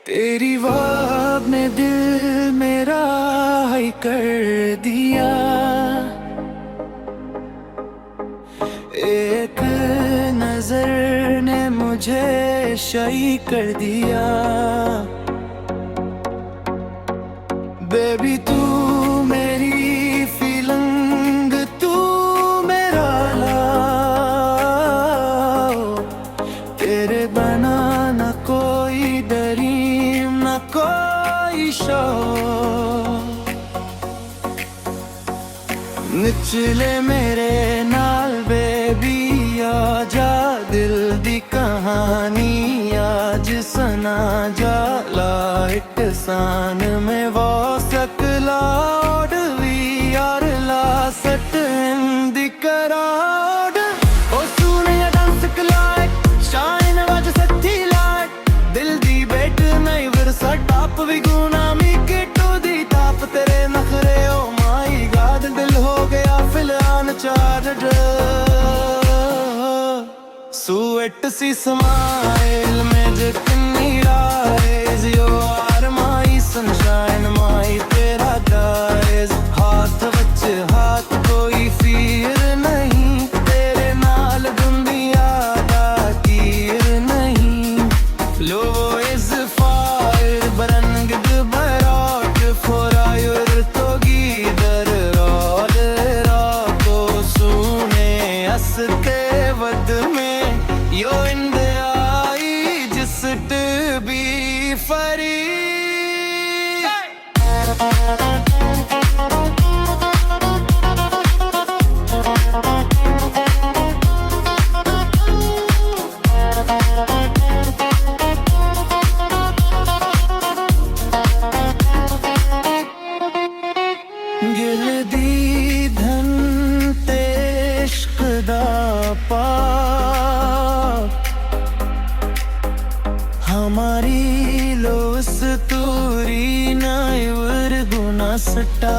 तेरी वाब ने दिल मेरा हाई कर दिया। एक नजर ने मुझे शाही कर दिया। बेबी तू मेरी फीलिंग, तू मेरा लाओ। तेरे बना न कोई ड्रीम, न कोई शो। निचले मेरे नाल बेबी, आजा दिल दी कहानी आज सुना जा। लाइट सान में वो सकला वी यार ला सट इन दी कराड। ओ सुने डांस लाइट शाइन वज सच्ची लाइट। दिल दी बेट नहीं विरसा टाप भी गुना मी किटू दी ताप। तेरे नखरे ओ माई गाद दिल हो गया फिलहाल चार्ज। स्वीट सी स्माइल में जितनी rise, you are my sunshine my तेरा गाइज। हाथ बच हाथ कोई फिर नहीं, तेरे नाल दुनिया दा कीर नहीं। लो इज फायर बरंग बराट फोरायर तो गीदर रोल राको सुने हंसते वद में। यो in the I just be free। गिल दी धन ते इश्क दा पाप। हमारी लोस तूरी नायर गुना सटा।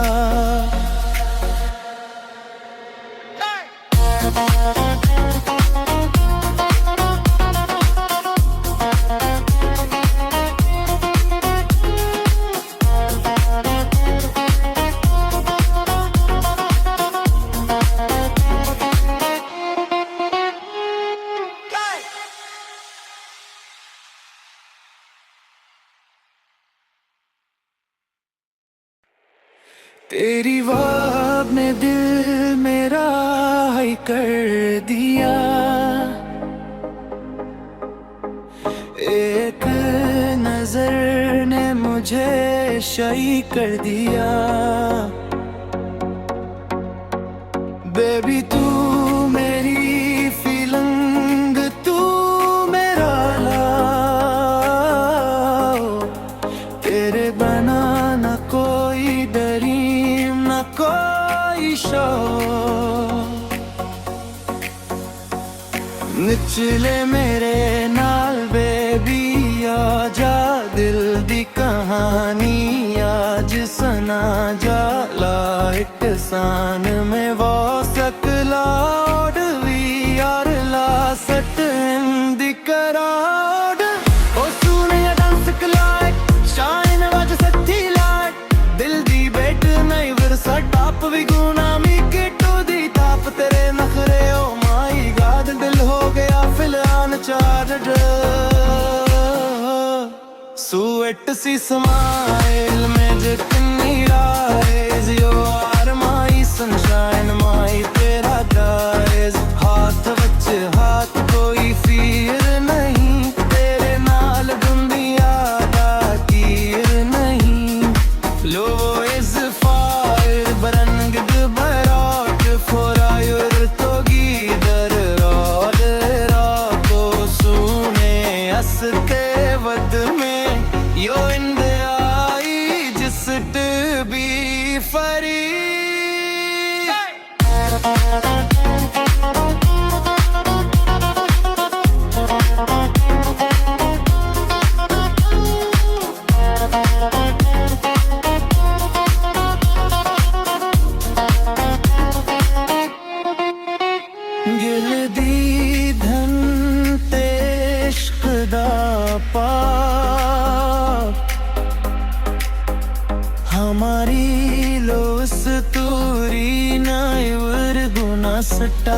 तेरी वाब ने दिल मेरा हाई कर दिया। एक नजर ने मुझे शाही कर दिया। बेबी तू मेरी फीलिंग, तू मेरा लाओ। तेरे बना न कोई ड्रीम, न कोई शो। निचले मेरे नाल बेबी, आजा दिल दी कहानी आज सुना जा। लाइट सान में वो सकला वी यार ला सट इन दी कराड। ओ सुने डांस लाइट शाइन वज सच्ची लाइट। दिल दी बेट नहीं विरसा टाप भी गुना मी किटू दी ताप। तेरे नखरे ओ माई गाद दिल हो गया फिलहाल चार्ज। स्वीट सी स्माइल में जितनी rise, you are my sunshine my तेरा गाइज। हाथ बच हाथ कोई फिर नहीं, तेरे नाल दुनिया दा कीर नहीं। लो इज फायर बरंग बराट फोरायर तो गीदर रोल राको सुने हंसते वद में। यो in the I just be free। गिल दी धन ते इश्क दा पाप। ਸੱਟਾ